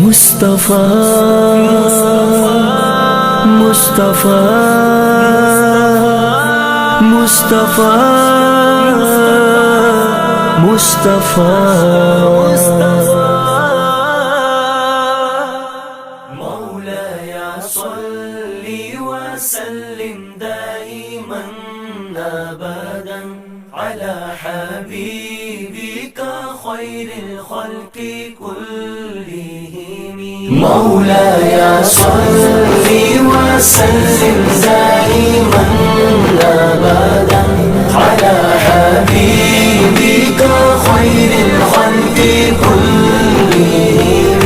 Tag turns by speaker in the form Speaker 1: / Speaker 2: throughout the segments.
Speaker 1: مصطفیٰ مصطفیٰ مصطفیٰ مصطفیٰ مولایا صلی وسلم دائما ابدا على حبيبك خير الخلق كلهم مولاي صل وسلم دائما ابدا على حبيبك خير الخلق كلهم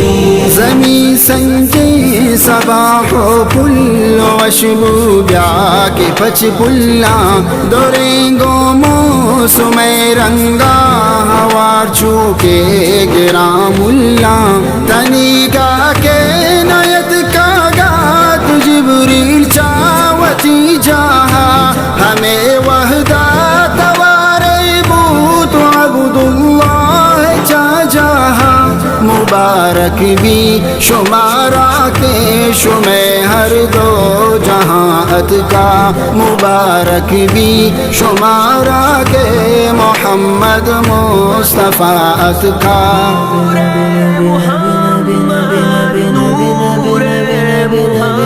Speaker 2: زمین سنجی صباح و پل وشب بیا کے پچ پلا دوریں گو موسم رنگا ہوار چوکے گرام اللہ تنیگا کے نیت کا گا جبریل چاوتی جاہا ہمیں وحدہ توارے بوت عبد اللہ جا جاہا مبارک بھی شمارا کے شمع ہر دو جہاں کا مبارک بھی شمارا کے محمد مصطفیٰ کا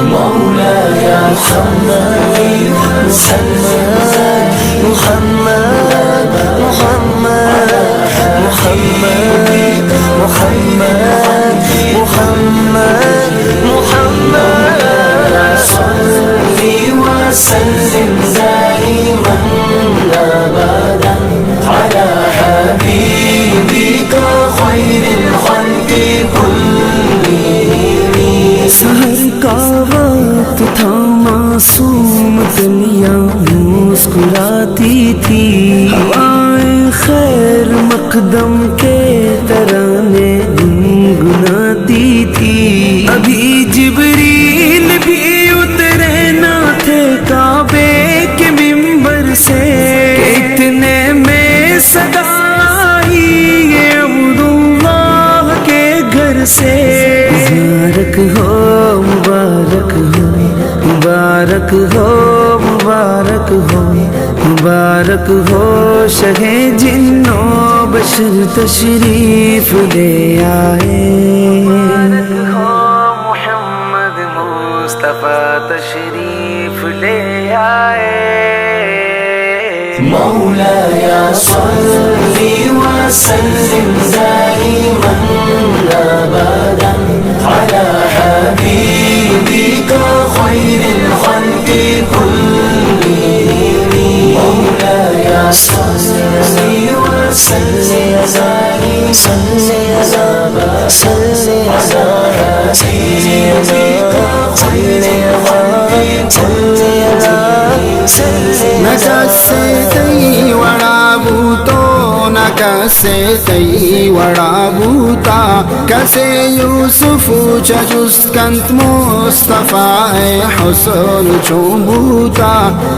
Speaker 1: مولایا صلی وسلم محمد محمد محمد محمد محمد محمد صلی وسلم دائما ابدا على حبيبك خير الخلق كلهم سحر کا وقت تھا معصوم دنیا مسکراتی تھی ہوائیں خیر مقدم کے ترانے گنگناتی تھی ابھی جبریل بھی اترے نہ تھے کعبے کے منبر سے اتنے میں صدا آئی یہ عبداللہ کے گھر سے مبارک ہو مبارک ہو مبارک ہو مبارک ہو مبارک ہو شہ جنوں بشر تشریف لے آئے مبارک ہو محمد مصطفیٰ تشریف لے آئے مولایا صلی وسلم دائما ابدا على حبيبك خير الخلق كلهم مولایا صلی وسلم دائما على حبيبك خير الخلق كلهم
Speaker 2: نکسے تی وڑا بوتو نکسے تی وڑا بوتا کسے یوسف چجس کنت مصطفیٰ حسن چوبوتا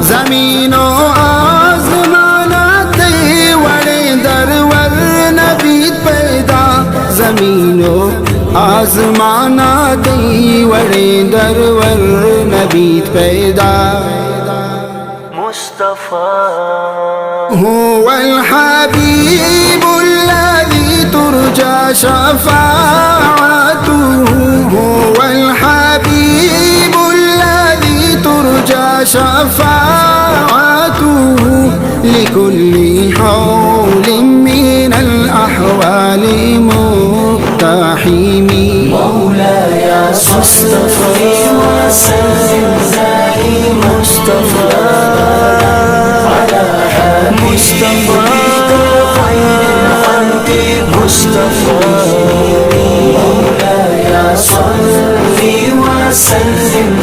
Speaker 2: زمین و آسمانہ تی وڑے درور نبیت پیدا زمین و آسمانہ تی وڑے درور نبیت پیدا
Speaker 1: مصطفیٰ
Speaker 2: هو الحبيب الذي ترجى شفاعته هو الحبيب الذي ترجى شفاعته لكل حول من الأحوال مقتحم
Speaker 1: مولایا صلی وسلم دائما مصطفیٰ مصطفیٰ مولایا صلی وسلم